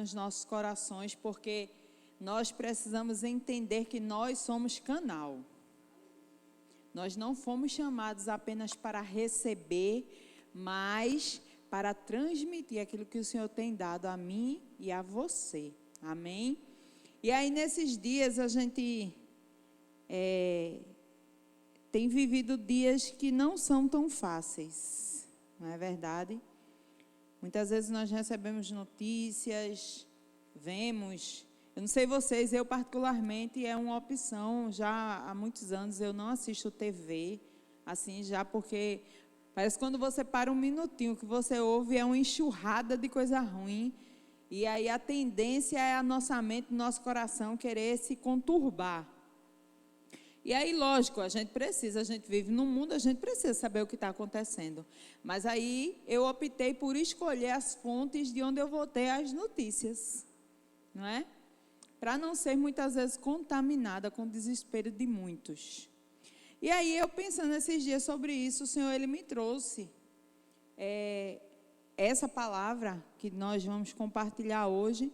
nos nossos corações, porque nós precisamos entender que nós somos canal. Nós não fomos chamados apenas para receber, mas para transmitir aquilo que o Senhor tem dado a mim e a você. Amém? E aí, nesses dias, a gente tem vivido dias que não são tão fáceis, não é verdade? Muitas vezes nós recebemos notícias, vemos. Eu não sei vocês, eu particularmente é uma opção, já há muitos anos eu não assisto TV, assim, já porque parece que quando você para um minutinho, o que você ouve é uma enxurrada de coisa ruim, e aí a tendência é a nossa mente, nosso coração querer se conturbar. E aí, lógico, a gente vive num mundo, a gente precisa saber o que está acontecendo. Mas aí eu optei por escolher as fontes de onde eu vou ter as notícias, não é? Para não ser muitas vezes contaminada com o desespero de muitos. E aí, eu pensando esses dias sobre isso, o Senhor, Ele me trouxe essa palavra que nós vamos compartilhar hoje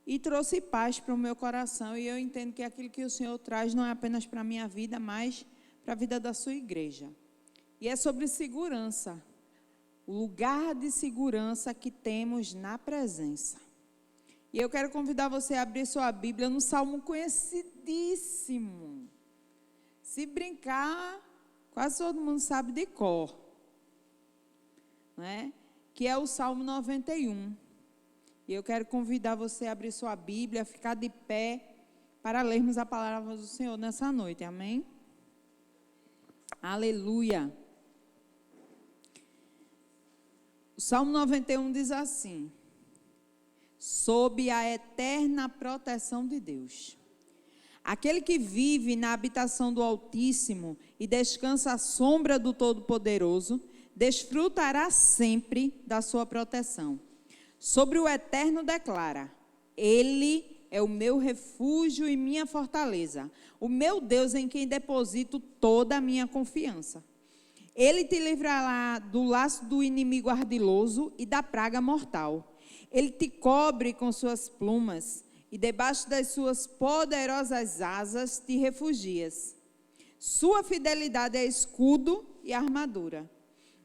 e trouxe paz para o meu coração. E eu entendo que aquilo que o Senhor traz não é apenas para a minha vida, mas para a vida da sua igreja. E é sobre segurança, o lugar de segurança que temos na presença. E eu quero convidar você a abrir sua Bíblia no Salmo conhecidíssimo. Se brincar, quase todo mundo sabe de cor, não é? Que é o Salmo 91. E eu quero convidar você a abrir sua Bíblia, ficar de pé, para lermos a palavra do Senhor nessa noite, amém? Aleluia! O Salmo 91 diz assim: sob a eterna proteção de Deus. Aquele que vive na habitação do Altíssimo e descansa à sombra do Todo-Poderoso, desfrutará sempre da sua proteção. Sobre o Eterno declara: Ele é o meu refúgio e minha fortaleza, o meu Deus em quem deposito toda a minha confiança. Ele te livrará do laço do inimigo ardiloso e da praga mortal. Ele te cobre com suas plumas e debaixo das suas poderosas asas te refugias. Sua fidelidade é escudo e armadura.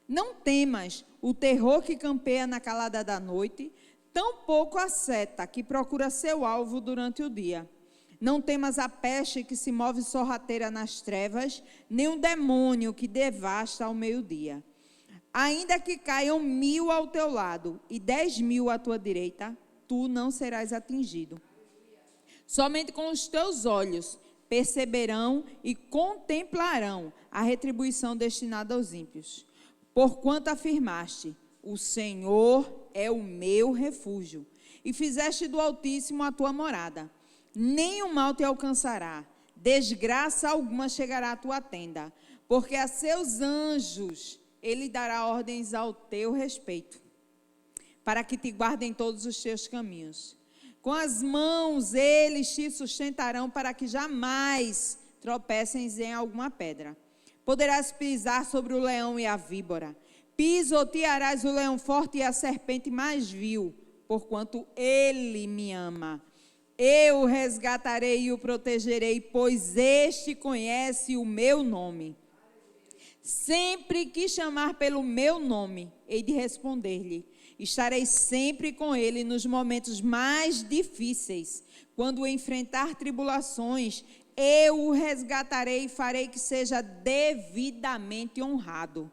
Não temas o terror que campeia na calada da noite, tampouco a seta que procura seu alvo durante o dia. Não temas a peste que se move sorrateira nas trevas, nem o demônio que devasta ao meio-dia. Ainda que caiam 1000 ao teu lado e 10.000 à tua direita, tu não serás atingido. Somente com os teus olhos perceberão e contemplarão a retribuição destinada aos ímpios. Porquanto afirmaste: o Senhor é o meu refúgio, e fizeste do Altíssimo a tua morada. Nenhum mal te alcançará, desgraça alguma chegará à tua tenda, porque a seus anjos Ele dará ordens ao teu respeito, para que te guardem todos os teus caminhos. Com as mãos eles te sustentarão, para que jamais tropeces em alguma pedra. Poderás pisar sobre o leão e a víbora, pisotearás o leão forte e a serpente mais vil, porquanto ele me ama. Eu o resgatarei e o protegerei, pois este conhece o meu nome. Sempre que chamar pelo meu nome, hei de responder-lhe. Estarei sempre com ele nos momentos mais difíceis. Quando enfrentar tribulações, eu o resgatarei e farei que seja devidamente honrado.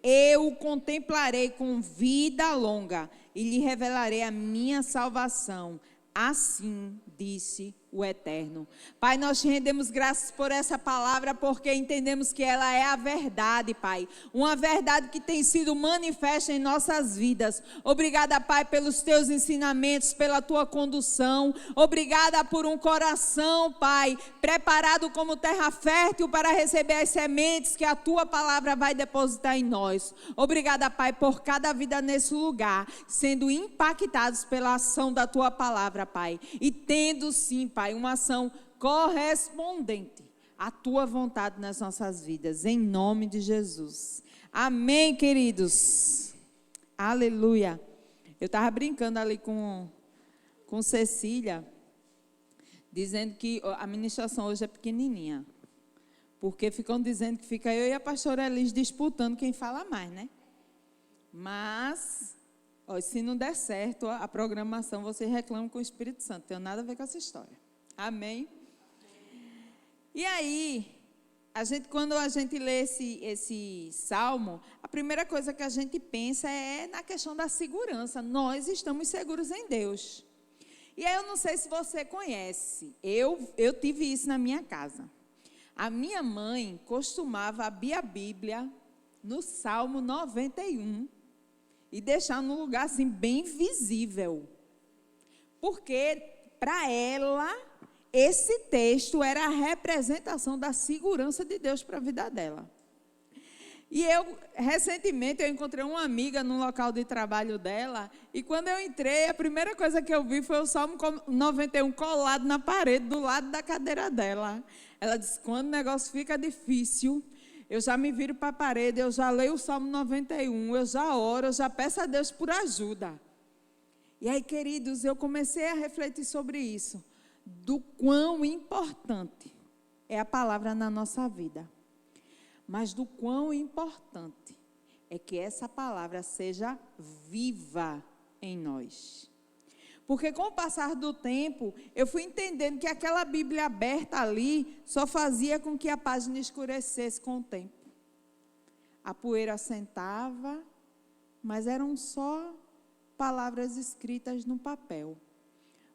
Eu o contemplarei com vida longa e lhe revelarei a minha salvação. Assim disse o Eterno. Pai, nós te rendemos graças por essa palavra, porque entendemos que ela é a verdade, Pai. Uma verdade que tem sido manifesta em nossas vidas. Obrigada, Pai, pelos teus ensinamentos, pela tua condução. Obrigada por um coração, Pai, preparado como terra fértil para receber as sementes que a tua palavra vai depositar em nós. Obrigada, Pai, por cada vida nesse lugar, sendo impactados pela ação da tua palavra, Pai. E tendo sim, Pai, uma ação correspondente à tua vontade nas nossas vidas, em nome de Jesus. Amém, queridos. Aleluia. Eu estava brincando ali com com Cecília, dizendo que a ministração hoje é pequenininha. Porque ficam dizendo que fica eu e a pastora Elis disputando quem fala mais, né? Mas, se não der certo a programação, você reclama com o Espírito Santo. Não tem nada a ver com essa história. Amém? E aí, quando a gente lê esse salmo, a primeira coisa que a gente pensa é na questão da segurança. Nós estamos seguros em Deus. E aí eu não sei se você conhece. Eu tive isso na minha casa. A minha mãe costumava abrir a Bíblia no Salmo 91 e deixar num lugar assim bem visível. Porque para ela esse texto era a representação da segurança de Deus para a vida dela. E recentemente, eu encontrei uma amiga no local de trabalho dela, e quando eu entrei, a primeira coisa que eu vi foi o Salmo 91 colado na parede, do lado da cadeira dela. Ela disse, quando o negócio fica difícil, eu já me viro para a parede, eu já leio o Salmo 91, eu já oro, eu já peço a Deus por ajuda. E aí, queridos, eu comecei a refletir sobre isso, do quão importante é a palavra na nossa vida. Mas do quão importante é que essa palavra seja viva em nós. Porque com o passar do tempo, eu fui entendendo que aquela Bíblia aberta ali só fazia com que a página escurecesse com o tempo. A poeira assentava, mas eram só palavras escritas no papel.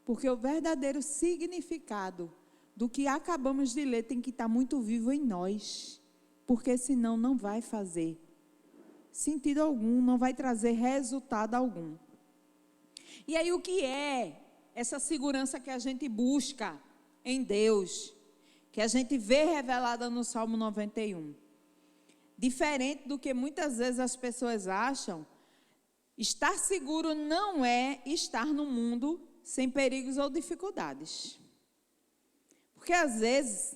Porque o verdadeiro significado do que acabamos de ler tem que estar muito vivo em nós. Porque senão não vai fazer sentido algum, não vai trazer resultado algum. E aí o que é essa segurança que a gente busca em Deus, que a gente vê revelada no Salmo 91? Diferente do que muitas vezes as pessoas acham, estar seguro não é estar no mundo sem perigos ou dificuldades. Porque às vezes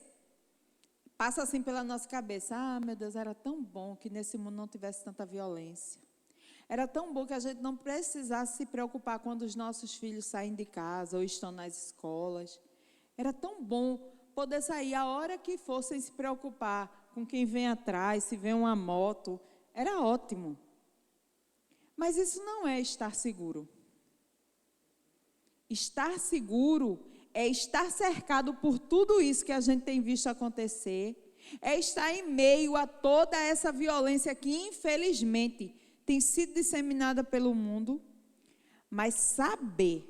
passa assim pela nossa cabeça, meu Deus, era tão bom que nesse mundo não tivesse tanta violência. Era tão bom que a gente não precisasse se preocupar quando os nossos filhos saem de casa ou estão nas escolas. Era tão bom poder sair a hora que for sem se preocupar com quem vem atrás, se vem uma moto. Era ótimo. Mas isso não é estar seguro. Estar seguro é estar cercado por tudo isso que a gente tem visto acontecer, é estar em meio a toda essa violência que, infelizmente, tem sido disseminada pelo mundo, mas saber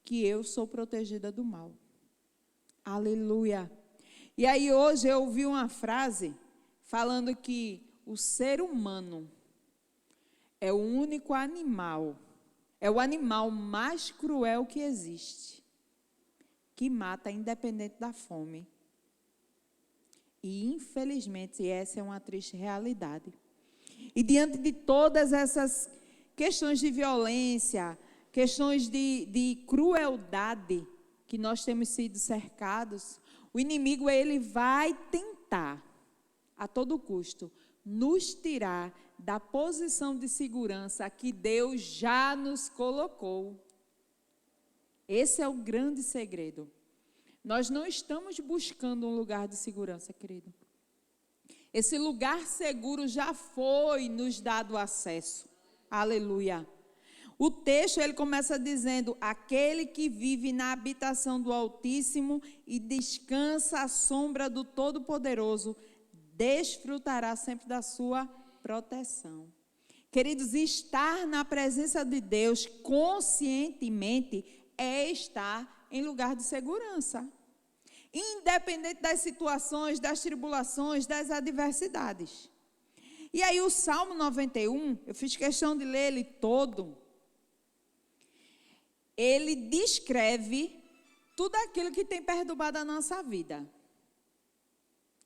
que eu sou protegida do mal. Aleluia! E aí hoje eu ouvi uma frase falando que o ser humano é o único animal, é o animal mais cruel que existe, que mata independente da fome. E, infelizmente, essa é uma triste realidade. E diante de todas essas questões de violência, questões de crueldade que nós temos sido cercados, o inimigo, ele vai tentar, a todo custo, nos tirar da posição de segurança que Deus já nos colocou. Esse é o grande segredo. Nós não estamos buscando um lugar de segurança, querido. Esse lugar seguro já foi nos dado acesso. Aleluia. O texto, ele começa dizendo, aquele que vive na habitação do Altíssimo e descansa à sombra do Todo-Poderoso, desfrutará sempre da sua proteção. Queridos, estar na presença de Deus conscientemente é estar em lugar de segurança. Independente das situações, das tribulações, das adversidades. E aí o Salmo 91, eu fiz questão de ler ele todo. Ele descreve tudo aquilo que tem perturbado a nossa vida.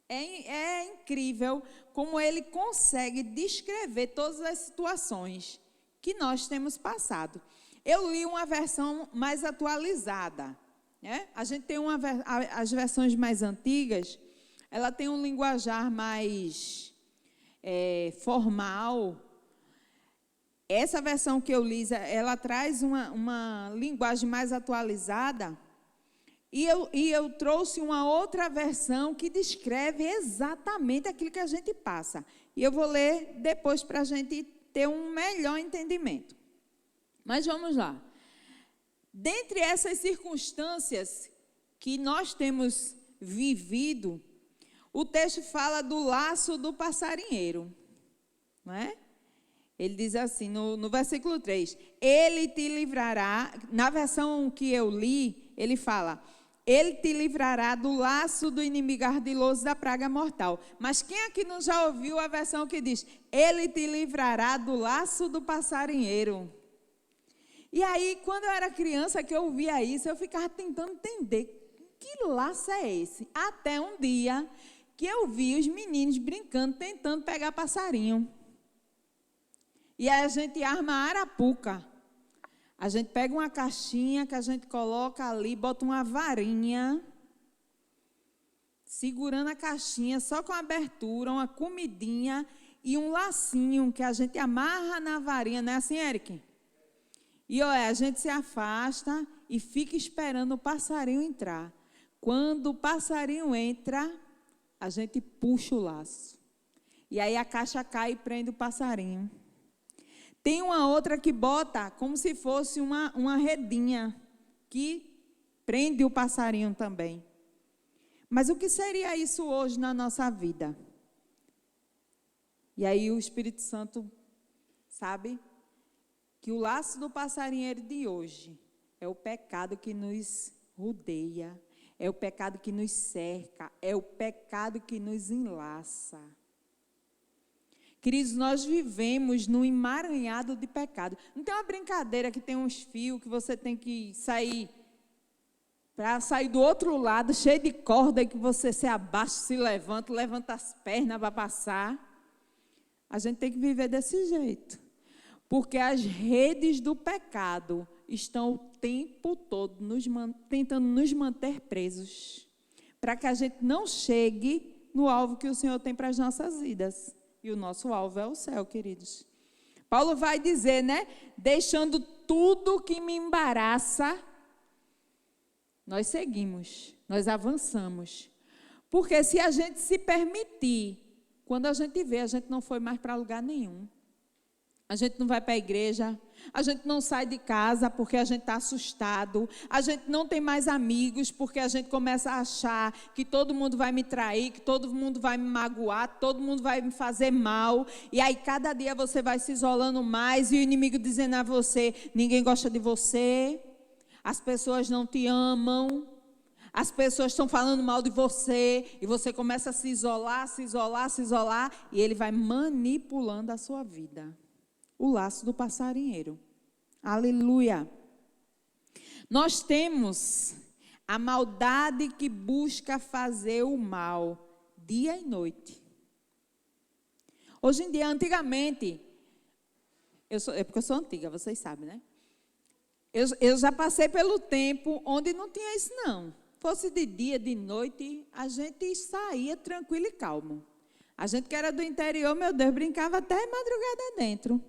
É incrível como ele consegue descrever todas as situações que nós temos passado. Eu li uma versão mais atualizada, né? A gente tem as versões mais antigas, ela tem um linguajar mais formal, Essa versão que eu li, ela traz uma linguagem mais atualizada. E eu trouxe uma outra versão que descreve exatamente aquilo que a gente passa. E eu vou ler depois para a gente ter um melhor entendimento. Mas vamos lá. Dentre essas circunstâncias que nós temos vivido, o texto fala do laço do passarinheiro, não é? Ele diz assim, no versículo 3, ele te livrará, na versão que eu li, ele fala, ele te livrará do laço do inimigo ardiloso da praga mortal. Mas quem aqui não já ouviu a versão que diz, ele te livrará do laço do passarinheiro? E aí, quando eu era criança, que eu ouvia isso, eu ficava tentando entender, que laço é esse? Até um dia que eu vi os meninos brincando, tentando pegar passarinho. E aí a gente arma a arapuca. A gente pega uma caixinha que a gente coloca ali, bota uma varinha, segurando a caixinha, só com a abertura, uma comidinha e um lacinho que a gente amarra na varinha, não é assim, Eric? E olha, a gente se afasta e fica esperando o passarinho entrar. Quando o passarinho entra, a gente puxa o laço. E aí a caixa cai e prende o passarinho. Tem uma outra que bota como se fosse uma redinha que prende o passarinho também. Mas o que seria isso hoje na nossa vida? E aí o Espírito Santo sabe que o laço do passarinheiro de hoje é o pecado que nos rodeia, é o pecado que nos cerca, é o pecado que nos enlaça. Queridos, nós vivemos num emaranhado de pecado. Não tem uma brincadeira que tem uns fios que você tem que sair, para sair do outro lado, cheio de corda, e que você se abaixa, se levanta as pernas para passar. A gente tem que viver desse jeito. Porque as redes do pecado estão o tempo todo tentando nos manter presos, para que a gente não chegue no alvo que o Senhor tem para as nossas vidas. E o nosso alvo é o céu, queridos. Paulo vai dizer, né? Deixando tudo que me embaraça, nós seguimos, nós avançamos. Porque se a gente se permitir, quando a gente vê, a gente não foi mais para lugar nenhum. A gente não vai para a igreja, a gente não sai de casa porque a gente está assustado, a gente não tem mais amigos porque a gente começa a achar que todo mundo vai me trair, que todo mundo vai me magoar, todo mundo vai me fazer mal, e aí cada dia você vai se isolando mais e o inimigo dizendo a você, ninguém gosta de você, as pessoas não te amam, as pessoas estão falando mal de você, e você começa a se isolar, e ele vai manipulando a sua vida. O laço do passarinheiro. Aleluia. Nós temos a maldade que busca fazer o mal dia e noite. Hoje em dia, antigamente, é porque eu sou antiga, vocês sabem, né? Eu já passei pelo tempo onde não tinha isso, não. Fosse de dia, de noite, a gente saía tranquilo e calmo. A gente que era do interior, meu Deus, brincava até madrugada dentro.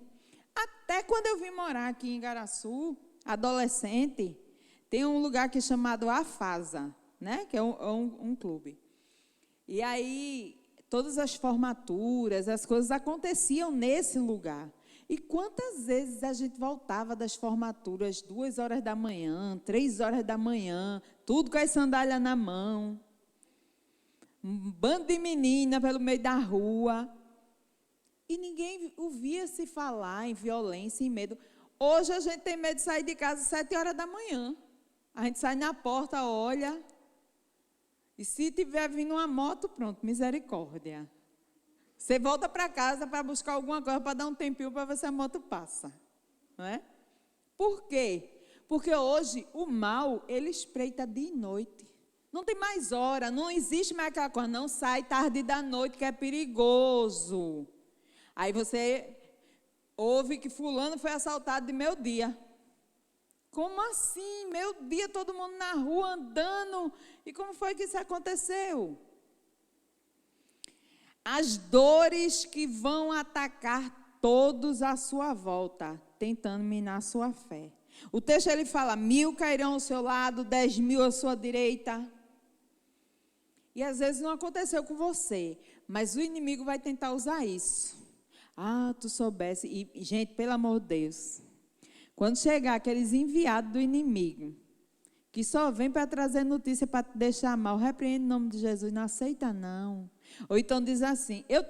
Até quando eu vim morar aqui em Igaraçu, adolescente, tem um lugar que é chamado Afasa, né? Que é um clube. E aí, todas as formaturas, as coisas aconteciam nesse lugar. E quantas vezes a gente voltava das formaturas 2 horas da manhã, 3 horas da manhã, tudo com as sandálias na mão, um bando de menina pelo meio da rua. E ninguém ouvia se falar em violência, em medo. Hoje a gente tem medo de sair de casa às 7 horas da manhã. A gente sai na porta, olha. E se tiver vindo uma moto, pronto, misericórdia. Você volta para casa para buscar alguma coisa, para dar um tempinho para ver se a moto passa. Não é? Por quê? Porque hoje o mal, ele espreita dia e noite. Não tem mais hora, não existe mais aquela coisa. Não sai tarde da noite, que é perigoso. Aí você ouve que fulano foi assaltado de meio dia. Como assim? Meio dia, todo mundo na rua andando. E como foi que isso aconteceu? As dores que vão atacar todos à sua volta, tentando minar a sua fé. O texto ele fala, 1000 cairão ao seu lado, 10.000 à sua direita. E às vezes não aconteceu com você, mas o inimigo vai tentar usar isso. Ah, tu soubesse. E, gente, pelo amor de Deus, quando chegar aqueles enviados do inimigo, que só vem para trazer notícia para te deixar mal, repreende o nome de Jesus, não aceita não. Ou então diz assim, eu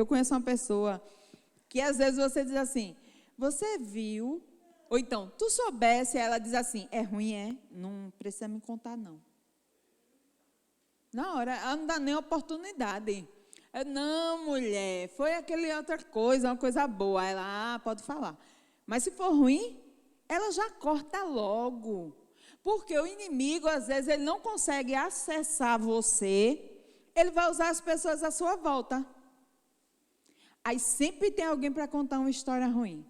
conheço uma pessoa que às vezes você diz assim, você viu, ou então, tu soubesse, ela diz assim, é ruim, é? Não precisa me contar não. Na hora, ela não dá nem oportunidade. Não, mulher, foi aquele outra coisa, uma coisa boa. Ela, pode falar. Mas se for ruim, ela já corta logo. Porque o inimigo, às vezes, ele não consegue acessar você, ele vai usar as pessoas à sua volta. Aí sempre tem alguém para contar uma história ruim.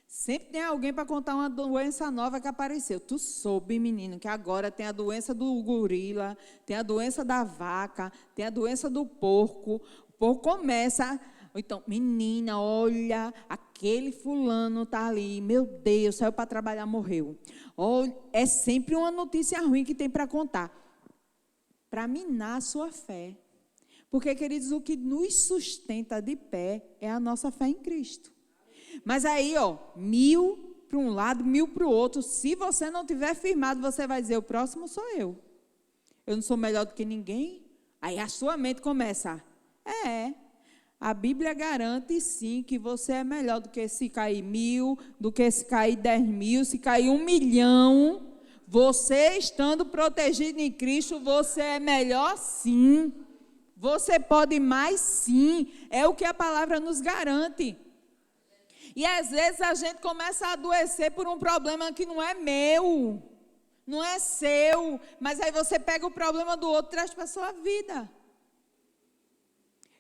Sempre tem alguém para contar uma doença nova que apareceu. Tu soube, menino, que agora tem a doença do gorila, tem a doença da vaca, tem a doença do porco. O porco começa... Então, menina, olha, aquele fulano está ali, meu Deus, saiu para trabalhar, morreu. Olha, é sempre uma notícia ruim que tem para contar. Para minar a sua fé. Porque, queridos, o que nos sustenta de pé é a nossa fé em Cristo. Mas aí, 1000 para um lado, 1000 para o outro. Se você não tiver firmado, você vai dizer, o próximo sou eu. Eu não sou melhor do que ninguém. Aí a sua mente começa, a Bíblia garante sim que você é melhor do que se cair 1000, do que se cair 10.000, se cair 1 milhão. Você estando protegido em Cristo, você é melhor sim. Você pode mais sim. É o que a palavra nos garante. E às vezes a gente começa a adoecer por um problema que não é meu, não é seu, mas aí você pega o problema do outro e traz para a sua vida.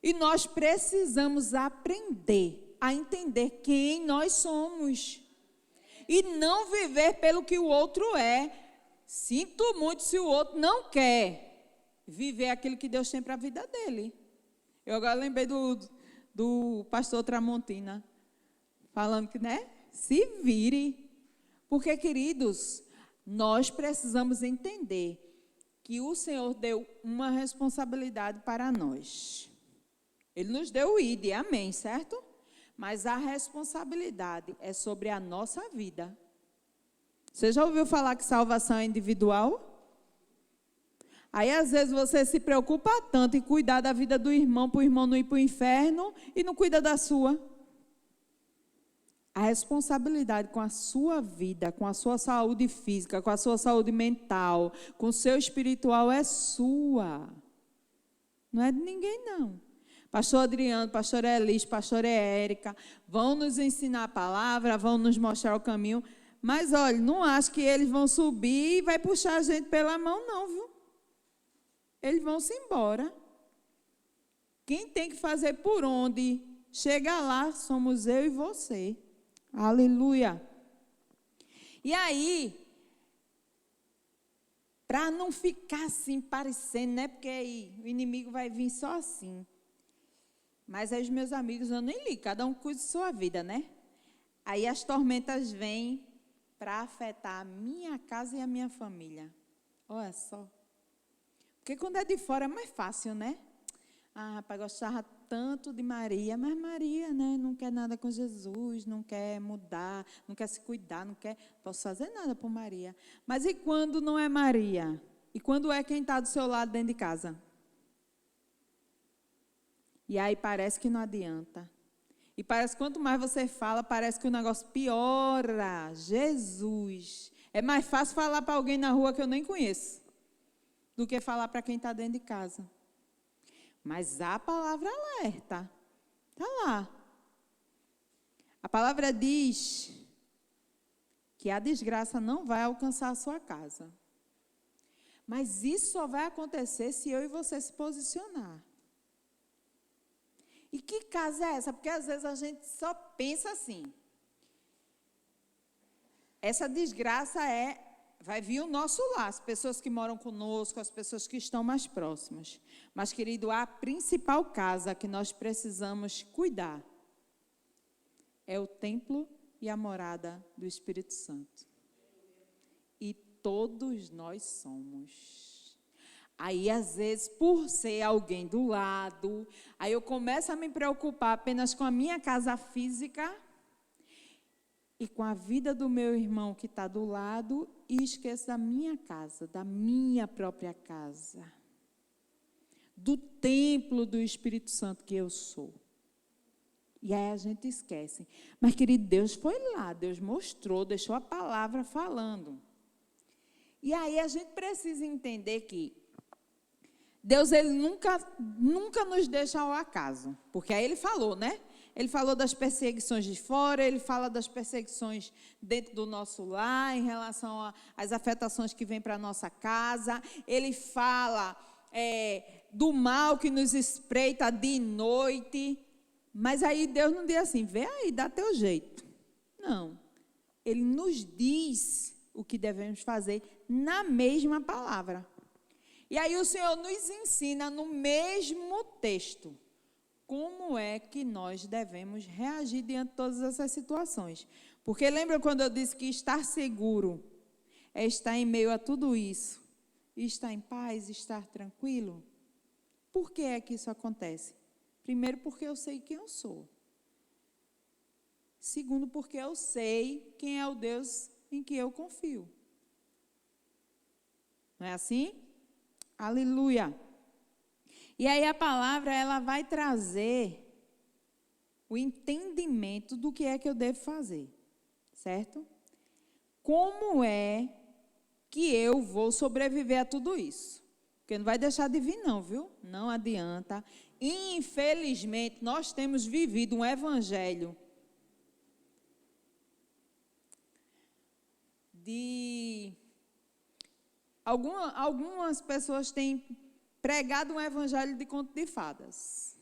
E nós precisamos aprender a entender quem nós somos. E não viver pelo que o outro é. Sinto muito se o outro não quer viver aquilo que Deus tem para a vida dele. Eu agora lembrei do pastor Tramontina, falando que, se vire. Porque, queridos, nós precisamos entender que o Senhor deu uma responsabilidade para nós. Ele nos deu o ID, amém, certo? Mas a responsabilidade é sobre a nossa vida. Você já ouviu falar que salvação é individual? Aí, às vezes, você se preocupa tanto em cuidar da vida do irmão, para o irmão não ir para o inferno, e não cuida da sua. A responsabilidade com a sua vida, com a sua saúde física, com a sua saúde mental, com o seu espiritual é sua. Não é de ninguém, não. Pastor Adriano, pastor Elis, pastor Érica, vão nos ensinar a palavra, vão nos mostrar o caminho, mas olha, não acho que eles vão subir e vai puxar a gente pela mão, não, viu? Eles vão se embora. Quem tem que fazer por onde chegar lá somos eu e você. Aleluia. E aí, para não ficar assim parecendo, porque aí o inimigo vai vir só assim. Mas aí os meus amigos, eu nem ligo, cada um cuida de sua vida, Aí as tormentas vêm para afetar a minha casa e a minha família. Olha só. Porque quando é de fora é mais fácil, Ah, rapaz, gostava tanto de Maria, mas Maria, não quer nada com Jesus, não quer mudar, não quer se cuidar, não posso fazer nada por Maria. Mas e quando não é Maria? E quando é quem está do seu lado dentro de casa? E aí parece que não adianta. E parece que quanto mais você fala, parece que o negócio piora. Jesus. É mais fácil falar para alguém na rua que eu nem conheço, do que falar para quem está dentro de casa. Mas a palavra alerta. Está lá. A palavra diz que a desgraça não vai alcançar a sua casa. Mas isso só vai acontecer se eu e você se posicionar. E que casa é essa? Porque às vezes a gente só pensa assim. Essa desgraça vai vir o nosso lar, as pessoas que moram conosco, as pessoas que estão mais próximas. Mas, querido, a principal casa que nós precisamos cuidar é o templo e a morada do Espírito Santo. E todos nós somos. Aí, às vezes, por ser alguém do lado, aí eu começo a me preocupar apenas com a minha casa física e com a vida do meu irmão que está do lado e esqueço da minha casa, da minha própria casa, do templo do Espírito Santo que eu sou. E aí a gente esquece. Mas, querido, Deus foi lá, Deus mostrou, deixou a palavra falando. E aí a gente precisa entender que Deus, ele nunca nos deixa ao acaso. Porque aí ele falou, né? Ele falou das perseguições de fora, ele fala das perseguições dentro do nosso lar, em relação às afetações que vêm para a nossa casa. Ele fala do mal que nos espreita de noite. Mas aí Deus não diz assim, vê aí, dá teu jeito. Não. Ele nos diz o que devemos fazer na mesma palavra. E aí o Senhor nos ensina no mesmo texto como é que nós devemos reagir diante de todas essas situações. Porque lembra quando eu disse que estar seguro é estar em meio a tudo isso, e estar em paz, estar tranquilo? Por que é que isso acontece? Primeiro, porque eu sei quem eu sou. Segundo, porque eu sei quem é o Deus em que eu confio. Não é assim? Aleluia! E aí a palavra, ela vai trazer o entendimento do que é que eu devo fazer, certo? Como é que eu vou sobreviver a tudo isso? Porque não vai deixar de vir não, viu? Não adianta. Infelizmente, nós temos vivido um evangelho de... Algumas pessoas têm pregado um evangelho de conto de fadas.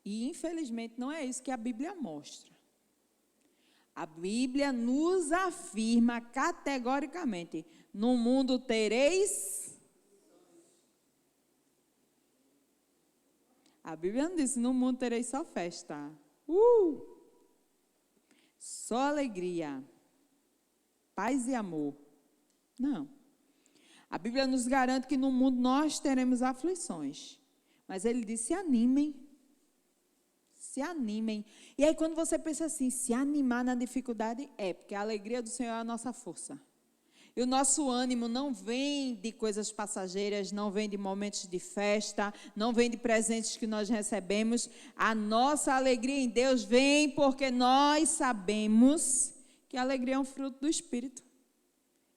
E, infelizmente, não é isso que a Bíblia mostra. A Bíblia nos afirma categoricamente: no mundo tereis... A Bíblia não diz, no mundo tereis só festa. Só alegria, paz e amor. Não. A Bíblia nos garante que no mundo nós teremos aflições. Mas ele diz, se animem. Se animem. E aí quando você pensa assim, se animar na dificuldade, porque a alegria do Senhor é a nossa força. E o nosso ânimo não vem de coisas passageiras, não vem de momentos de festa, não vem de presentes que nós recebemos. A nossa alegria em Deus vem porque nós sabemos que a alegria é um fruto do Espírito.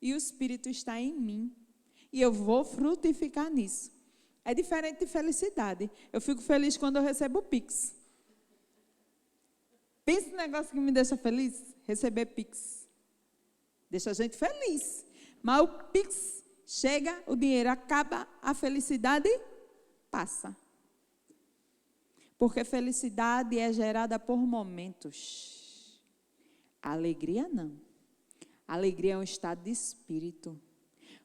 E o Espírito está em mim. E eu vou frutificar nisso. É diferente de felicidade. Eu fico feliz quando eu recebo o Pix. Pensa no negócio que me deixa feliz? Receber Pix. Deixa a gente feliz. Mas o Pix chega, o dinheiro acaba, a felicidade passa. Porque felicidade é gerada por momentos. A alegria não. A alegria é um estado de espírito.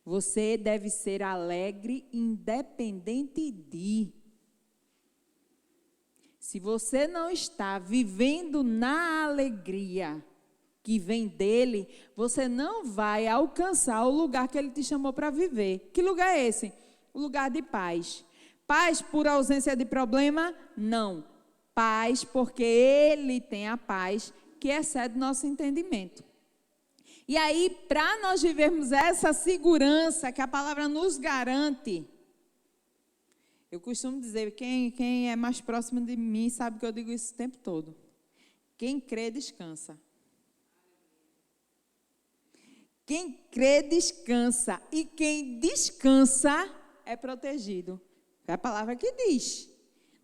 Você deve ser alegre, independente de. Se você não está vivendo na alegria que vem dele, você não vai alcançar o lugar que ele te chamou para viver. Que lugar é esse? O lugar de paz. Paz por ausência de problema? Não. Paz porque ele tem a paz que excede nosso entendimento. E aí, para nós vivermos essa segurança que a palavra nos garante, eu costumo dizer, quem é mais próximo de mim sabe que eu digo isso o tempo todo. Quem crê, descansa. Quem crê, descansa. E quem descansa é protegido. É a palavra que diz.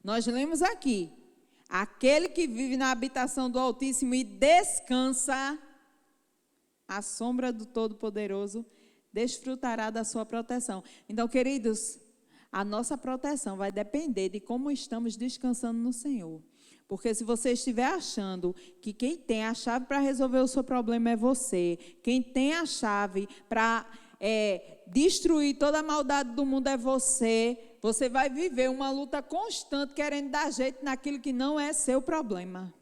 Nós lemos aqui. Aquele que vive na habitação do Altíssimo e descansa à sombra do Todo-Poderoso, desfrutará da sua proteção. Então, queridos, a nossa proteção vai depender de como estamos descansando no Senhor. Porque se você estiver achando que quem tem a chave para resolver o seu problema é você, quem tem a chave para destruir toda a maldade do mundo é você. Você vai viver uma luta constante querendo dar jeito naquilo que não é seu problema.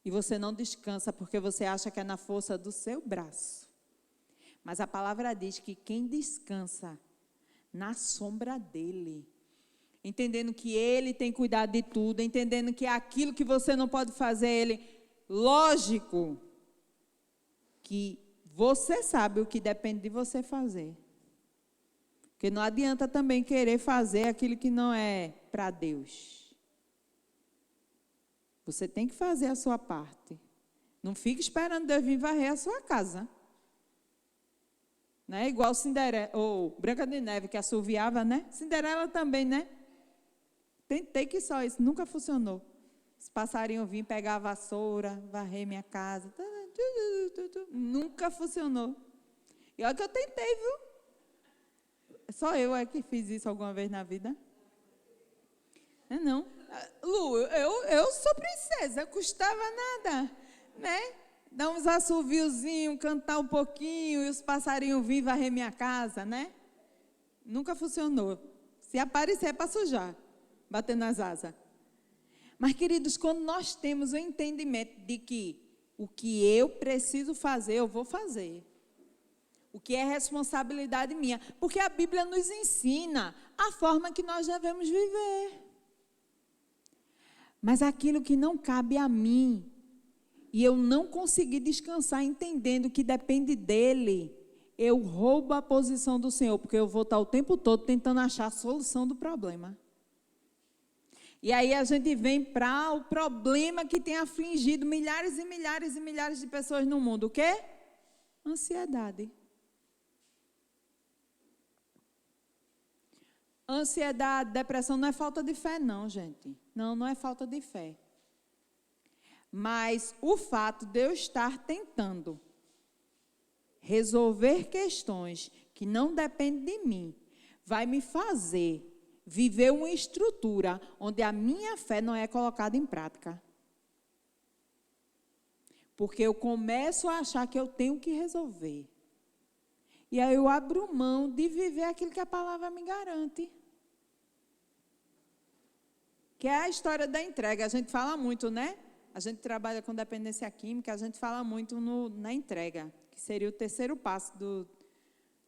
E você não descansa porque você acha que é na força do seu braço. Mas a palavra diz que quem descansa na sombra dele, entendendo que ele tem cuidado de tudo, entendendo que aquilo que você não pode fazer, ele, lógico, que você sabe o que depende de você fazer. Porque não adianta também querer fazer aquilo que não é para Deus. Você tem que fazer a sua parte. Não fique esperando Deus vir varrer a sua casa. Não é igual Cinderela, ou Branca de Neve, que assoviava, né? Cinderela também, né? Tentei que só isso, nunca funcionou. Os passarinhos vinham pegar a vassoura, varrer minha casa. Nunca funcionou. E olha que eu tentei, viu? Só eu é que fiz isso alguma vez na vida. Não. Lu, eu sou princesa, custava nada, né? Dar uns assoviozinhos, cantar um pouquinho e os passarinhos virem varrer minha casa, né? Nunca funcionou. Se aparecer é para sujar, bater nas asas. Mas, queridos, quando nós temos o entendimento de que o que eu preciso fazer, eu vou fazer. O que é responsabilidade minha. Porque a Bíblia nos ensina a forma que nós devemos viver. Mas aquilo que não cabe a mim, e eu não consegui descansar entendendo que depende dele, eu roubo a posição do Senhor, porque eu vou estar o tempo todo tentando achar a solução do problema. E aí a gente vem para o problema que tem afligido milhares e milhares e milhares de pessoas no mundo. O quê? Ansiedade. Ansiedade, depressão não é falta de fé, não, gente. Não é falta de fé. Mas o fato de eu estar tentando resolver questões que não dependem de mim, vai me fazer viver uma estrutura onde a minha fé não é colocada em prática. Porque eu começo a achar que eu tenho que resolver. E aí eu abro mão de viver aquilo que a palavra me garante. Que é a história da entrega. A gente fala muito, né? A gente trabalha com dependência química, a gente fala muito na entrega, que seria o terceiro passo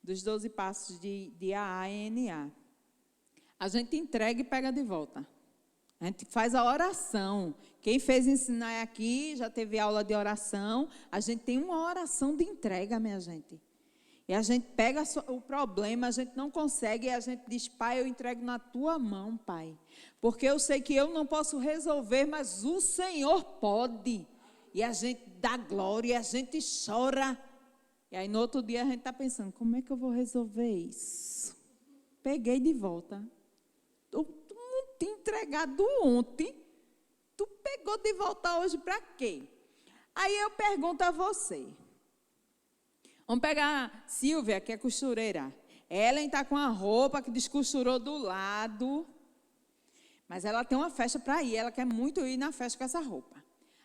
dos 12 passos de AA e NA. A gente entrega e pega de volta. A gente faz a oração. Quem fez ensinar aqui, já teve aula de oração. A gente tem uma oração de entrega, minha gente. E a gente pega o problema, a gente não consegue, e a gente diz, Pai, eu entrego na tua mão, Pai. Porque eu sei que eu não posso resolver, mas o Senhor pode. E a gente dá glória, a gente chora. E aí no outro dia a gente está pensando, como é que eu vou resolver isso? Peguei de volta. Tu não tinha entregado ontem. Tu pegou de volta hoje para quê? Aí eu pergunto a você. Vamos pegar a Silvia, que é costureira. Ellen está com a roupa que descosturou do lado. Mas ela tem uma festa para ir. Ela quer muito ir na festa com essa roupa.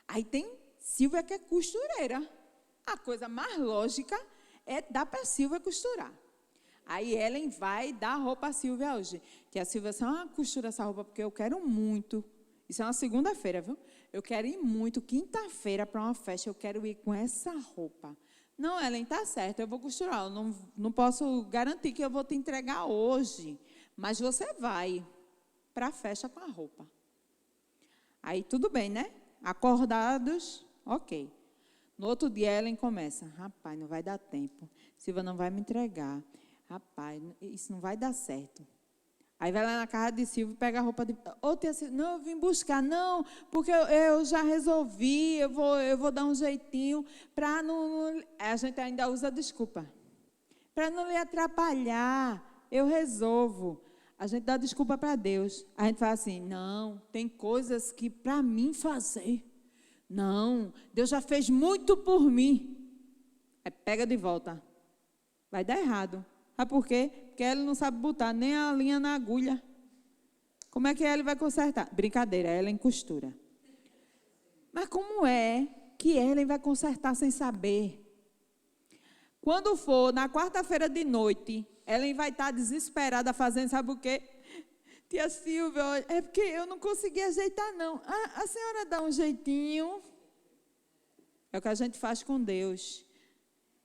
Aí tem Silvia, que é costureira. A coisa mais lógica é dar para a Silvia costurar. Aí Ellen vai dar a roupa a Silvia hoje. Que a Silvia disse, costura essa roupa porque eu quero muito. Isso é uma segunda-feira, viu? Eu quero ir muito, quinta-feira, para uma festa. Eu quero ir com essa roupa. Não, Ellen, está certo, eu vou costurar. Eu não posso garantir que eu vou te entregar hoje. Mas você vai para a festa com a roupa. Aí tudo bem, né? Acordados, ok. No outro dia, Ellen começa. Rapaz, não vai dar tempo. Silvia não vai me entregar. Rapaz, isso não vai dar certo. Aí vai lá na casa de Silvia e pega a roupa de... tia Silvia, não, eu vim buscar. Não, porque eu já resolvi, eu vou dar um jeitinho para não... A gente ainda usa desculpa. Para não lhe atrapalhar, eu resolvo. A gente dá desculpa para Deus. A gente fala assim, não, tem coisas que para mim fazer. Não, Deus já fez muito por mim. Aí pega de volta. Vai dar errado. Sabe por quê? Porque ele não sabe botar nem a linha na agulha. Como é que ele vai consertar? Brincadeira, Ellen costura. Mas como é que Ellen vai consertar sem saber? Quando for na quarta-feira de noite, Ellen vai estar desesperada fazendo, sabe o quê? Tia Silvia, é porque eu não consegui ajeitar, não. A senhora dá um jeitinho. É o que a gente faz com Deus.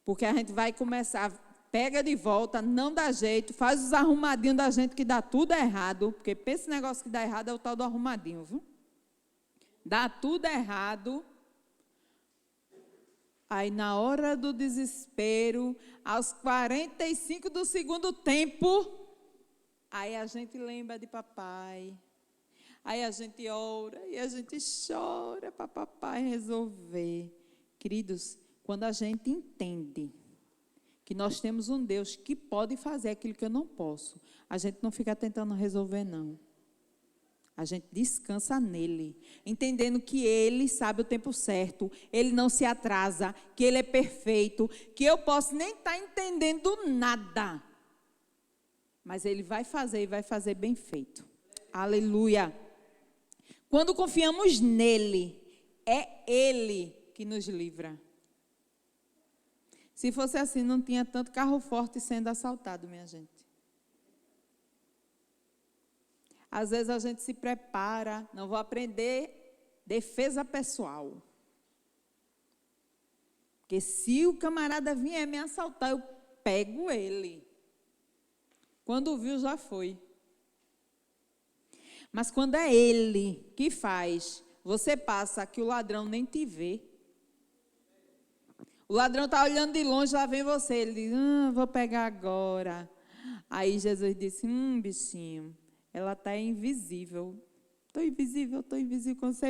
Porque a gente vai começar, pega de volta, não dá jeito, faz os arrumadinhos da gente que dá tudo errado. Porque esse negócio que dá errado é o tal do arrumadinho, viu? Dá tudo errado. Aí, na hora do desespero, aos 45 do segundo tempo, aí a gente lembra de papai. Aí a gente ora e a gente chora para papai resolver. Queridos, quando a gente entende que nós temos um Deus que pode fazer aquilo que eu não posso, a gente não fica tentando resolver, não. A gente descansa nele, entendendo que ele sabe o tempo certo, ele não se atrasa, que ele é perfeito, que eu posso nem estar entendendo nada, mas ele vai fazer e vai fazer bem feito. Aleluia. Quando confiamos nele, é ele que nos livra. Se fosse assim, não tinha tanto carro forte sendo assaltado, minha gente. Às vezes a gente se prepara, não vou aprender defesa pessoal. Porque se o camarada vier me assaltar, eu pego ele. Quando viu, já foi. Mas quando é ele que faz, você passa que o ladrão nem te vê. O ladrão está olhando de longe, lá vem você. Ele diz, vou pegar agora. Aí Jesus disse, bichinho. Ela está invisível. Estou invisível com você.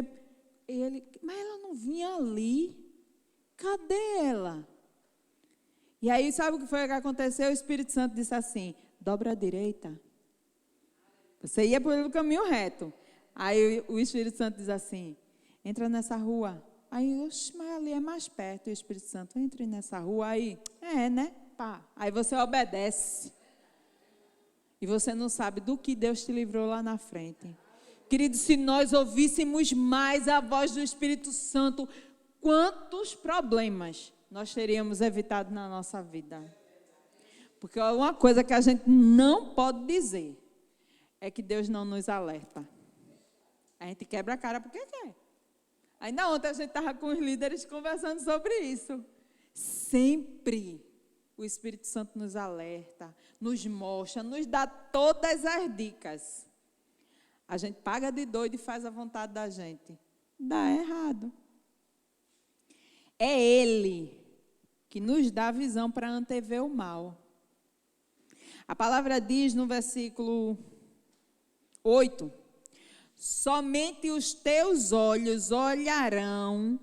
E ele, mas ela não vinha ali. Cadê ela? E aí, sabe o que foi que aconteceu? O Espírito Santo disse assim, dobra à direita. Você ia pelo caminho reto. Aí o Espírito Santo diz assim, entra nessa rua. Aí, mas ali é mais perto. E o Espírito Santo, entre nessa rua aí. Né? Pá. Aí você obedece. E você não sabe do que Deus te livrou lá na frente. Querido, se nós ouvíssemos mais a voz do Espírito Santo, quantos problemas nós teríamos evitado na nossa vida? Porque uma coisa que a gente não pode dizer é que Deus não nos alerta. A gente quebra a cara porque quer. Ainda ontem a gente estava com os líderes conversando sobre isso. Sempre o Espírito Santo nos alerta, nos mostra, nos dá todas as dicas. A gente paga de doido e faz a vontade da gente. Dá errado. É Ele que nos dá visão para antever o mal. A palavra diz no versículo 8, somente os teus olhos olharão,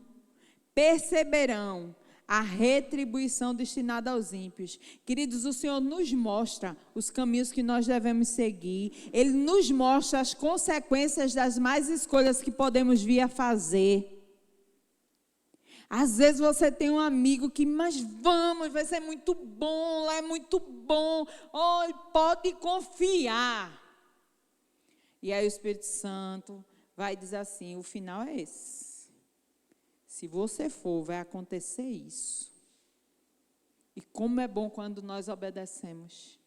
perceberão a retribuição destinada aos ímpios. Queridos, o Senhor nos mostra os caminhos que nós devemos seguir. Ele nos mostra as consequências das más escolhas que podemos vir a fazer. Às vezes você tem um amigo que, mas vamos, vai ser muito bom, lá é muito bom. Oh, pode confiar. E aí o Espírito Santo vai dizer assim, o final é esse. Se você for, vai acontecer isso. E como é bom quando nós obedecemos.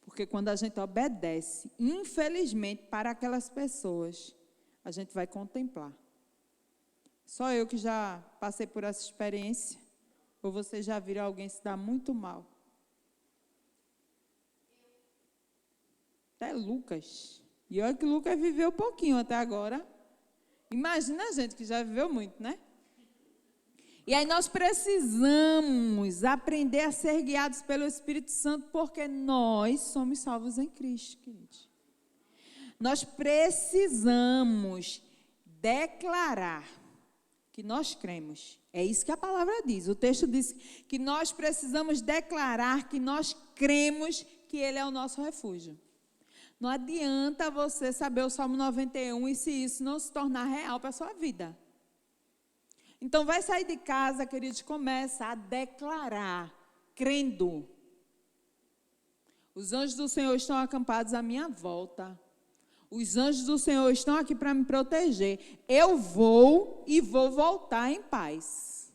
Porque quando a gente obedece, infelizmente, para aquelas pessoas, a gente vai contemplar. Só eu que já passei por essa experiência? Ou vocês já viram alguém se dar muito mal? Até Lucas. E olha que Lucas viveu pouquinho até agora. Imagina a gente que já viveu muito, né? E aí nós precisamos aprender a ser guiados pelo Espírito Santo, porque nós somos salvos em Cristo, queridos. Nós precisamos declarar que nós cremos. É isso que a palavra diz. O texto diz que nós precisamos declarar que nós cremos que Ele é o nosso refúgio. Não adianta você saber o Salmo 91 e se isso não se tornar real para a sua vida. Então, vai sair de casa, queridos, começa a declarar, crendo. Os anjos do Senhor estão acampados à minha volta. Os anjos do Senhor estão aqui para me proteger. Eu vou e vou voltar em paz.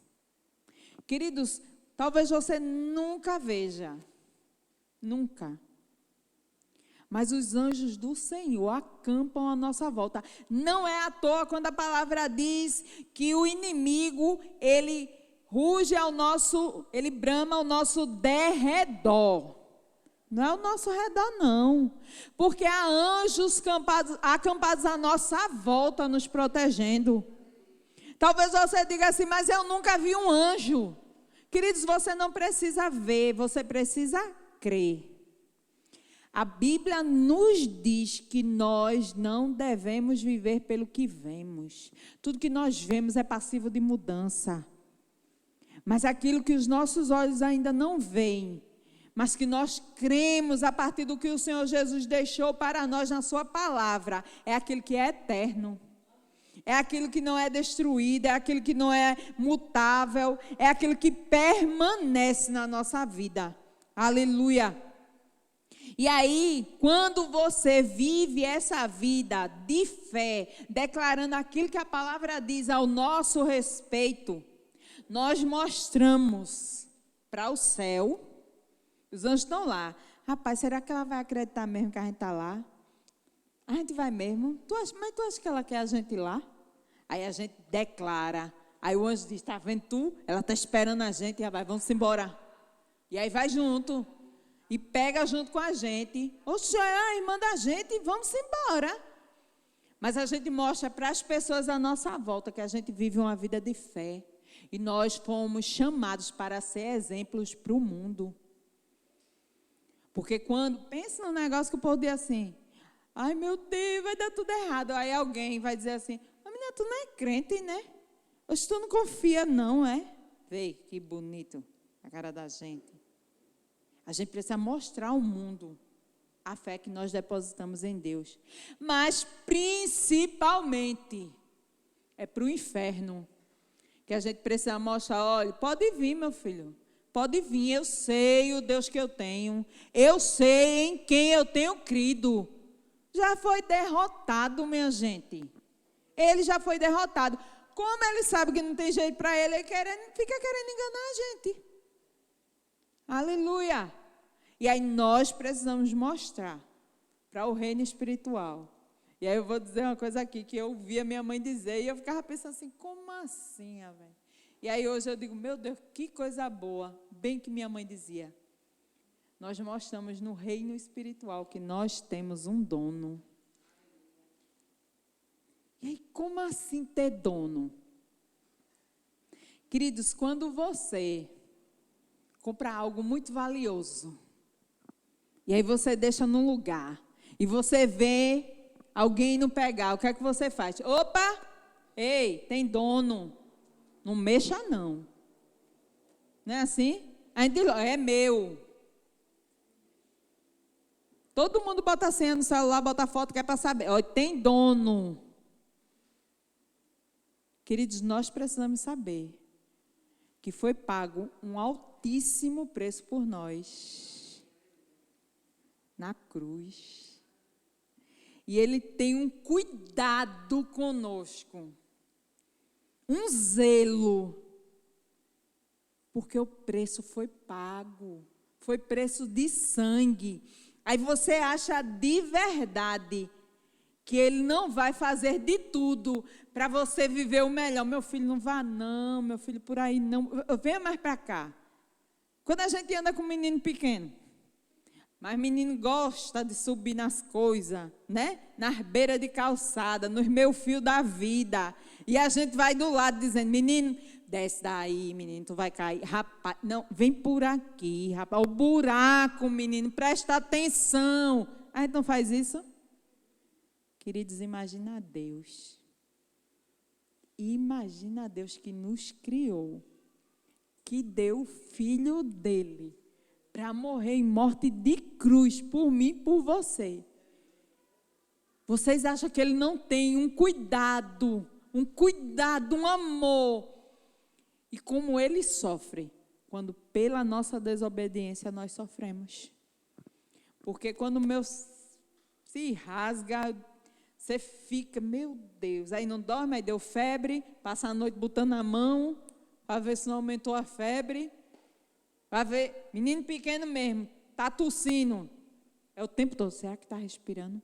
Queridos, Talvez você nunca veja. Nunca. Mas os anjos do Senhor acampam à nossa volta. Não é à toa quando a palavra diz que o inimigo, ele ruge ao nosso, ele brama ao nosso derredor. Não é ao nosso redor, não. Porque há anjos acampados à nossa volta, nos protegendo. Talvez você diga assim, mas eu nunca vi um anjo. Queridos, você não precisa ver, você precisa crer. A Bíblia nos diz que nós não devemos viver pelo que vemos. Tudo que nós vemos é passivo de mudança. Mas aquilo que os nossos olhos ainda não veem, mas que nós cremos a partir do que o Senhor Jesus deixou para nós na sua palavra, é aquilo que é eterno. É aquilo que não é destruído, é aquilo que não é mutável, é aquilo que permanece na nossa vida. Aleluia! E aí, quando você vive essa vida de fé, declarando aquilo que a palavra diz ao nosso respeito, nós mostramos para o céu, os anjos estão lá. Rapaz, será que ela vai acreditar mesmo que a gente está lá? A gente vai mesmo? Mas tu acha que ela quer a gente lá? Aí a gente declara. Aí o anjo diz, está vendo tu? Ela está esperando a gente, rapaz, vamos embora. E aí vai junto. E pega junto com a gente. Oxe, é a irmã da gente, vamos embora. Mas a gente mostra para as pessoas à nossa volta que a gente vive uma vida de fé. E nós fomos chamados para ser exemplos para o mundo. Porque quando, pensa num negócio que o povo diz assim, ai meu Deus, vai dar tudo errado. Aí alguém vai dizer assim, menina, tu não é crente, né? Hoje tu não confia não, é? Vê que bonito a cara da gente. A gente precisa mostrar ao mundo a fé que nós depositamos em Deus. Mas, principalmente, é para o inferno que a gente precisa mostrar, olha, pode vir, meu filho. Pode vir, eu sei o Deus que eu tenho. Eu sei em quem eu tenho crido. Já foi derrotado, minha gente. Ele já foi derrotado. Como ele sabe que não tem jeito para ele, ele fica querendo enganar a gente. Aleluia. E aí nós precisamos mostrar para o reino espiritual. E aí eu vou dizer uma coisa aqui, que eu ouvia minha mãe dizer, e eu ficava pensando assim, como assim, velho? E aí hoje eu digo, meu Deus, que coisa boa, bem que minha mãe dizia. Nós mostramos no reino espiritual que nós temos um dono. E aí, como assim ter dono? Queridos, quando você compra algo muito valioso, e aí você deixa num lugar, e você vê alguém não pegar, o que é que você faz? Opa, ei, tem dono, não mexa não. Não é assim? A gente diz, é meu. Todo mundo bota a senha no celular, bota a foto, quer para saber. Olha, tem dono. Queridos, nós precisamos saber que foi pago um altíssimo preço por nós na cruz. E Ele tem um cuidado conosco, um zelo, porque o preço foi pago, foi preço de sangue. Aí você acha de verdade que Ele não vai fazer de tudo para você viver o melhor. Meu filho, não vá não, meu filho, por aí não. Venha mais para cá. Quando a gente anda com um menino pequeno, mas menino gosta de subir nas coisas, né? Nas beiras de calçada, nos meus fios da vida. E a gente vai do lado dizendo, menino, desce daí, menino, tu vai cair. Rapaz, não, vem por aqui, rapaz. O buraco, menino, presta atenção. A gente não faz isso? Queridos, imagina a Deus. Imagina a Deus que nos criou, que deu o filho dele para morrer em morte de cruz por mim e por você. Vocês acham que ele não tem um cuidado, um amor? E como ele sofre quando pela nossa desobediência nós sofremos. Porque quando o meu se rasga, você fica, meu Deus, aí não dorme, aí deu febre, passa a noite botando a mão para ver se não aumentou a febre. Vai ver, menino pequeno mesmo, está tossindo. É o tempo todo. Será que está respirando?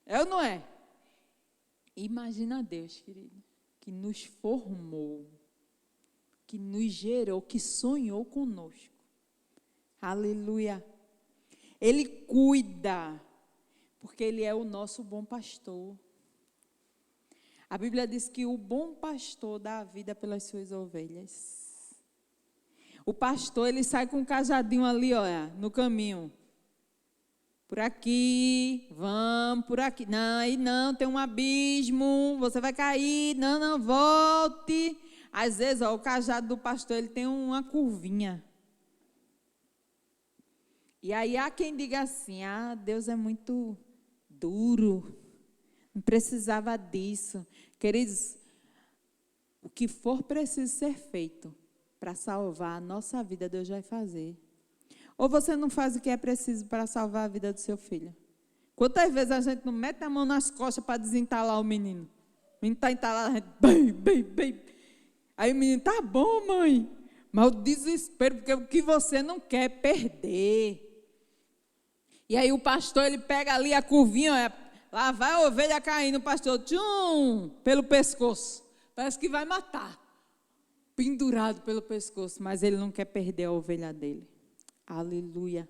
É ou não é? Imagina Deus, querido, que nos formou, que nos gerou, que sonhou conosco. Aleluia. Ele cuida, porque Ele é o nosso bom pastor. A Bíblia diz que o bom pastor dá a vida pelas suas ovelhas. O pastor, ele sai com um cajadinho ali, olha, no caminho. Por aqui, vamos, por aqui. Não, aí não, tem um abismo, você vai cair. Não, não, volte. Às vezes, ó, o cajado do pastor, ele tem uma curvinha. E aí há quem diga assim, Deus é muito duro, não precisava disso. Queridos, o que for preciso ser feito para salvar a nossa vida, Deus vai fazer. Ou você não faz o que é preciso para salvar a vida do seu filho? Quantas vezes a gente não mete a mão nas costas para desentalar o menino? O menino está entalado, a gente, bem. Aí o menino, tá bom, mãe. Mas o desespero, porque o que você não quer é perder. E aí o pastor, ele pega ali a curvinha, olha, lá vai a ovelha caindo, o pastor, tchum, pelo pescoço. Parece que vai matar. Pendurado pelo pescoço, mas ele não quer perder a ovelha dele. Aleluia.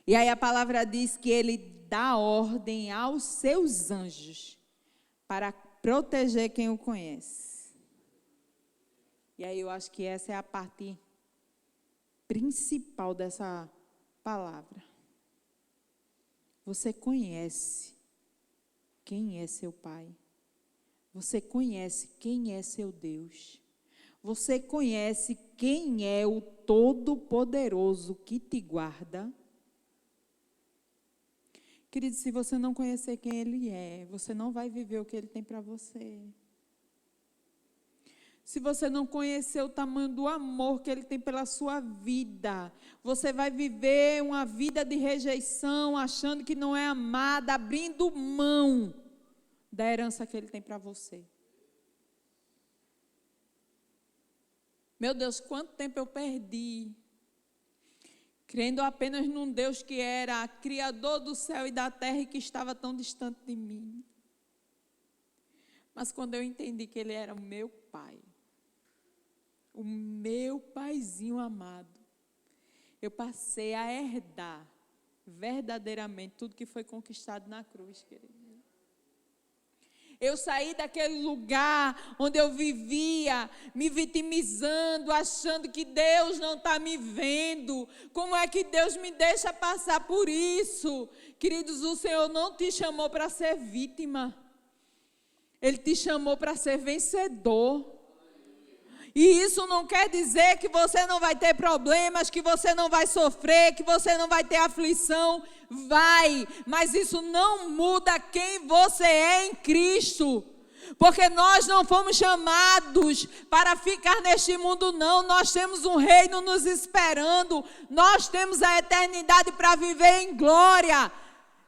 E aí a palavra diz que ele dá ordem aos seus anjos para proteger quem o conhece. E aí eu acho que essa é a parte principal dessa palavra. Você conhece quem é seu Pai. Você conhece quem é seu Deus. Você conhece quem é o Todo-Poderoso que te guarda? Querido, se você não conhecer quem Ele é, você não vai viver o que Ele tem para você. Se você não conhecer o tamanho do amor que Ele tem pela sua vida, você vai viver uma vida de rejeição, achando que não é amada, abrindo mão da herança que Ele tem para você. Meu Deus, quanto tempo eu perdi, crendo apenas num Deus que era Criador do céu e da terra e que estava tão distante de mim. Mas quando eu entendi que Ele era o meu Pai, o meu paizinho amado, eu passei a herdar verdadeiramente tudo que foi conquistado na cruz, querido. Eu saí daquele lugar onde eu vivia me vitimizando, achando que Deus não está me vendo. Como é que Deus me deixa passar por isso? Queridos, o Senhor não te chamou para ser vítima. Ele te chamou para ser vencedor. E isso não quer dizer que você não vai ter problemas, que você não vai sofrer, que você não vai ter aflição. Vai, mas isso não muda quem você é em Cristo. Porque nós não fomos chamados para ficar neste mundo, não. Nós temos um reino nos esperando. Nós temos a eternidade para viver em glória.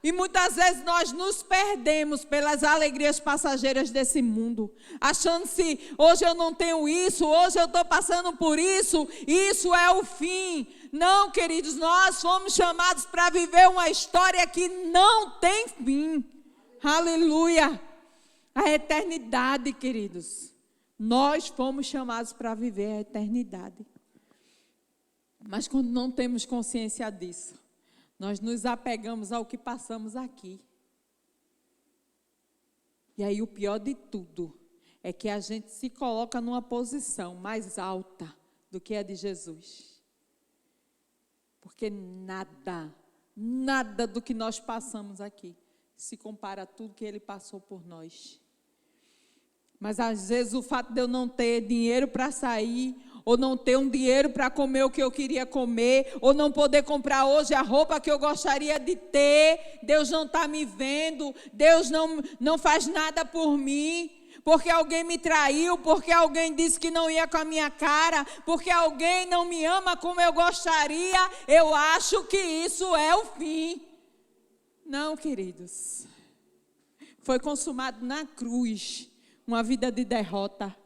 E muitas vezes nós nos perdemos pelas alegrias passageiras desse mundo, achando-se, hoje eu não tenho isso, hoje eu estou passando por isso é o fim. Não, queridos, nós fomos chamados para viver uma história que não tem fim. Aleluia! A eternidade, queridos. Nós fomos chamados para viver a eternidade. Mas quando não temos consciência disso, nós nos apegamos ao que passamos aqui. E aí o pior de tudo é que a gente se coloca numa posição mais alta do que a de Jesus. Porque nada do que nós passamos aqui se compara a tudo que Ele passou por nós. Mas às vezes o fato de eu não ter dinheiro para sair, ou não ter um dinheiro para comer o que eu queria comer, ou não poder comprar hoje a roupa que eu gostaria de ter, Deus não está me vendo, Deus não faz nada por mim, porque alguém me traiu, porque alguém disse que não ia com a minha cara, porque alguém não me ama como eu gostaria, eu acho que isso é o fim. Não, queridos, foi consumado na cruz uma vida de derrota.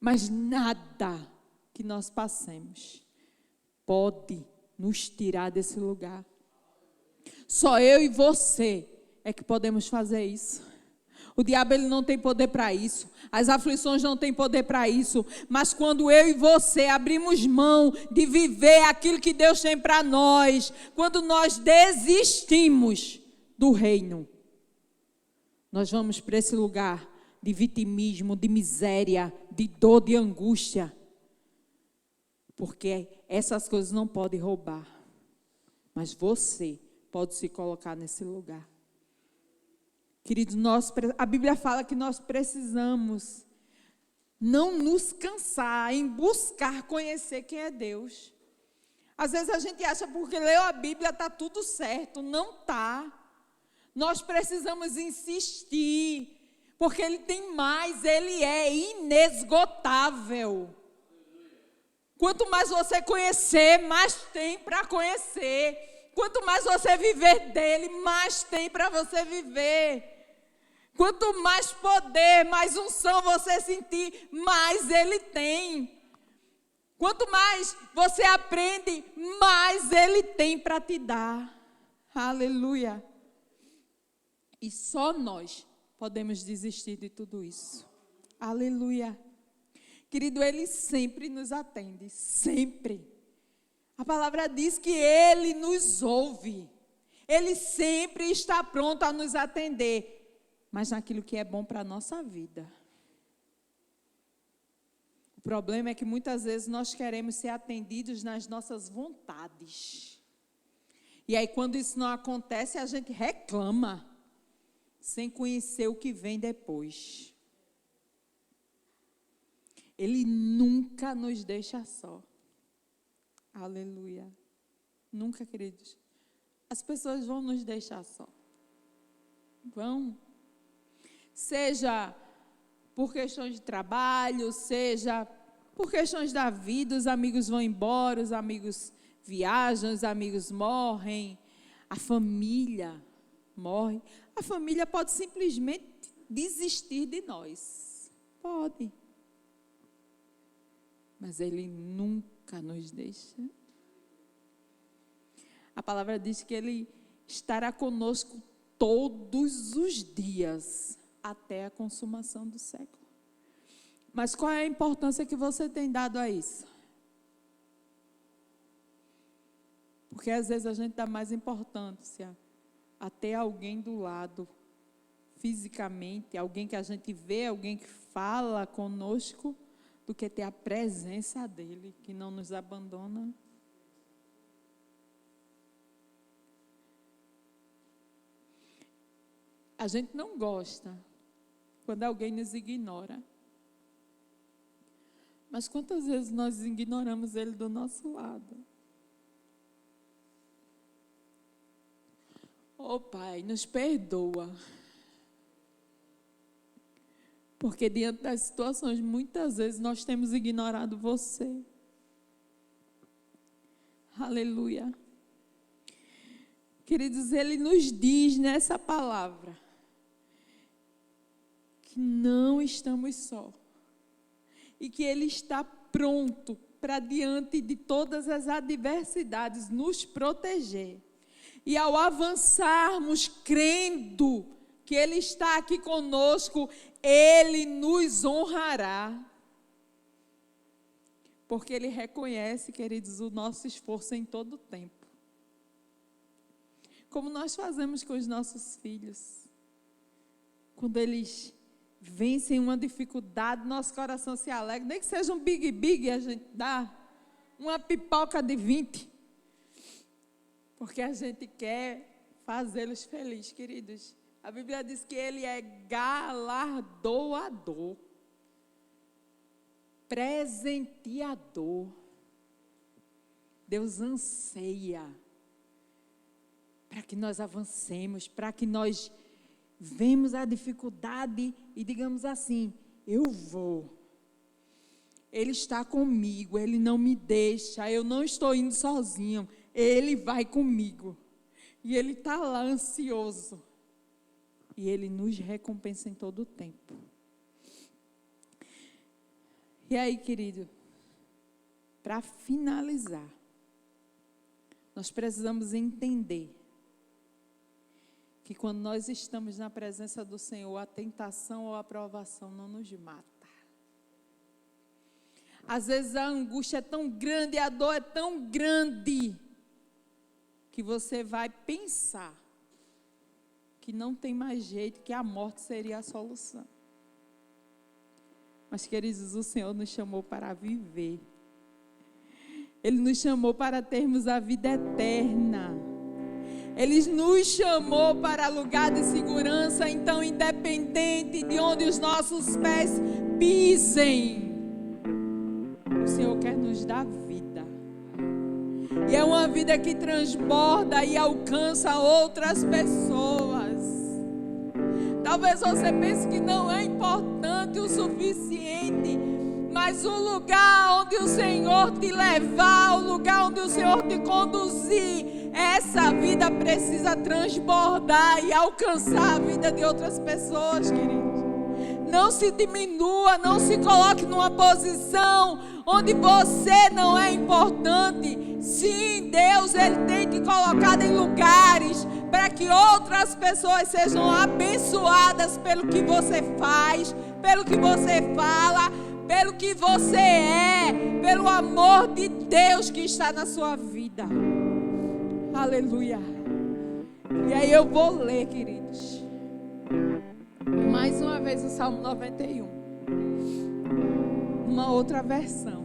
Mas nada que nós passemos pode nos tirar desse lugar. Só eu e você é que podemos fazer isso. O diabo, ele não tem poder para isso. As aflições não têm poder para isso. Mas quando eu e você abrimos mão de viver aquilo que Deus tem para nós, quando nós desistimos do reino, nós vamos para esse lugar de vitimismo, de miséria, de dor, de angústia. Porque essas coisas não podem roubar. Mas você pode se colocar nesse lugar. Queridos, a Bíblia fala que nós precisamos não nos cansar em buscar conhecer quem é Deus. Às vezes a gente acha porque leu a Bíblia está tudo certo. Não está. Nós precisamos insistir, porque Ele tem mais, Ele é inesgotável. Quanto mais você conhecer, mais tem para conhecer. Quanto mais você viver dele, mais tem para você viver. Quanto mais poder, mais unção você sentir, mais ele tem. Quanto mais você aprende, mais ele tem para te dar. Aleluia. E só nós podemos desistir de tudo isso. Aleluia. Querido, ele sempre nos atende, sempre. A palavra diz que Ele nos ouve. Ele sempre está pronto a nos atender. Mas naquilo que é bom para a nossa vida. O problema é que muitas vezes nós queremos ser atendidos nas nossas vontades. E aí quando isso não acontece, a gente reclama. Sem conhecer o que vem depois. Ele nunca nos deixa só. Aleluia. Nunca, queridos. As pessoas vão nos deixar só. Vão. Seja por questões de trabalho, seja por questões da vida, os amigos vão embora, os amigos viajam, os amigos morrem, a família morre. A família pode simplesmente desistir de nós. Pode. Mas Ele nunca nos deixa. A palavra diz que Ele estará conosco todos os dias, até a consumação do século. Mas qual é a importância que você tem dado a isso? Porque às vezes a gente dá mais importância a ter alguém do lado, fisicamente, alguém que a gente vê, alguém que fala conosco, do que ter a presença dele, que não nos abandona. A gente não gosta quando alguém nos ignora. Mas quantas vezes nós ignoramos ele do nosso lado? Oh, Pai, nos perdoa. Porque diante das situações, muitas vezes nós temos ignorado você. Aleluia. Queridos, Ele nos diz nessa palavra que não estamos só. E que Ele está pronto para diante de todas as adversidades nos proteger. E ao avançarmos crendo que Ele está aqui conosco, Ele nos honrará. Porque Ele reconhece, queridos, o nosso esforço em todo o tempo. Como nós fazemos com os nossos filhos. Quando eles vencem uma dificuldade, nosso coração se alegra. Nem que seja um big, a gente dá uma pipoca de 20. Porque a gente quer fazê-los felizes, queridos. A Bíblia diz que Ele é galardoador, presenteador. Deus anseia para que nós avancemos, para que nós vemos a dificuldade e digamos assim, eu vou. Ele está comigo, Ele não me deixa, eu não estou indo sozinho, Ele vai comigo. E Ele está lá ansioso. E Ele nos recompensa em todo o tempo. E aí, querido, para finalizar, nós precisamos entender que quando nós estamos na presença do Senhor, a tentação ou a provação não nos mata. Às vezes a angústia é tão grande, a dor é tão grande, que você vai pensar que não tem mais jeito, que a morte seria a solução. Mas, queridos, o Senhor nos chamou para viver. Ele nos chamou para termos a vida eterna. Ele nos chamou para lugar de segurança. Então, independente de onde os nossos pés pisem, o Senhor quer nos dar vida. E é uma vida que transborda e alcança outras pessoas. Talvez você pense que não é importante o suficiente, mas o lugar onde o Senhor te levar, o lugar onde o Senhor te conduzir, essa vida precisa transbordar e alcançar a vida de outras pessoas, queridos. Não se diminua, não se coloque numa posição onde você não é importante. Sim, Deus, Ele tem te colocado em lugares para que outras pessoas sejam abençoadas pelo que você faz, pelo que você fala, pelo que você é, pelo amor de Deus que está na sua vida. Aleluia. E aí eu vou ler, queridos, mais uma vez o Salmo 91, uma outra versão,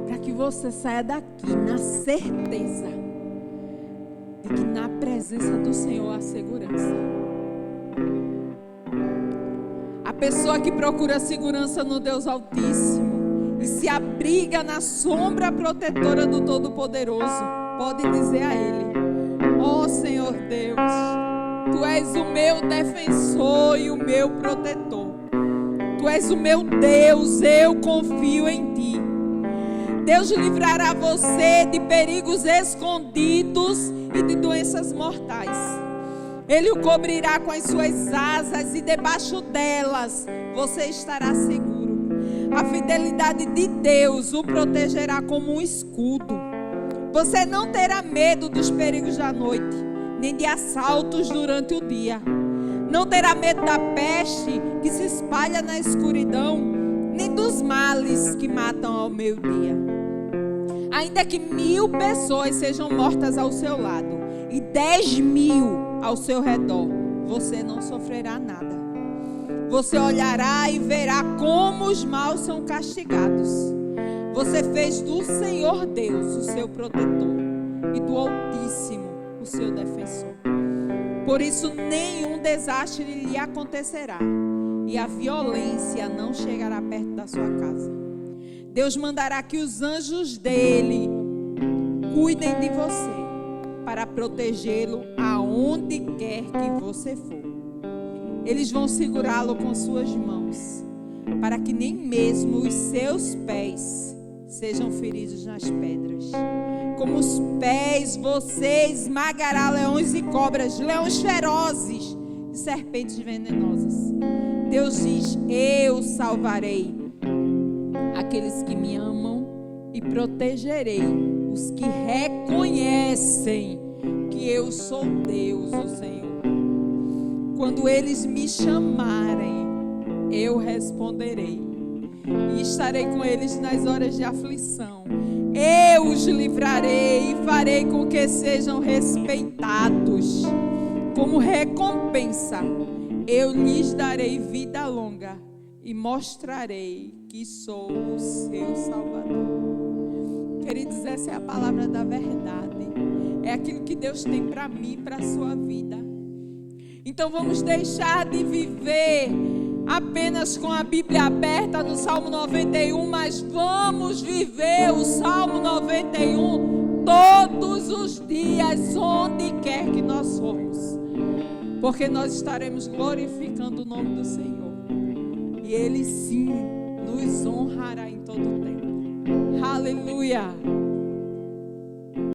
para que você saia daqui na certeza de que na presença do Senhor há segurança. A pessoa que procura segurança no Deus Altíssimo e se abriga na sombra protetora do Todo-Poderoso, pode dizer a Ele: ó Senhor Deus, Tu és o meu defensor e o meu protetor. Tu és o meu Deus, eu confio em Ti. Deus livrará você de perigos escondidos e de doenças mortais. Ele o cobrirá com as suas asas e debaixo delas você estará seguro. A fidelidade de Deus o protegerá como um escudo. Você não terá medo dos perigos da noite, nem de assaltos durante o dia. Não terá medo da peste que se espalha na escuridão, nem dos males que matam ao meio-dia. Ainda que 1000 pessoas sejam mortas ao seu lado e 10.000 ao seu redor, você não sofrerá nada. Você olhará e verá como os maus são castigados. Você fez do Senhor Deus o seu protetor e do Altíssimo o seu defensor. Por isso nenhum desastre lhe acontecerá e a violência não chegará perto da sua casa. Deus mandará que os anjos dele cuidem de você para protegê-lo aonde quer que você for. Eles vão segurá-lo com suas mãos, para que nem mesmo os seus pés sejam feridos nas pedras. Como os pés, você esmagará leões e cobras, leões ferozes e serpentes venenosas. Deus diz: eu salvarei aqueles que me amam e protegerei os que reconhecem que eu sou Deus, o Senhor. Quando eles me chamarem, eu responderei e estarei com eles nas horas de aflição. Eu os livrarei e farei com que sejam respeitados. Como recompensa, eu lhes darei vida longa e mostrarei que sou o seu Salvador. Queridos, essa é a palavra da verdade. É aquilo que Deus tem para mim e para a sua vida. Então vamos deixar de viver apenas com a Bíblia aberta no Salmo 91, mas vamos viver o Salmo 91 todos os dias, onde quer que nós formos, porque nós estaremos glorificando o nome do Senhor e Ele sim nos honrará em todo o tempo. Aleluia!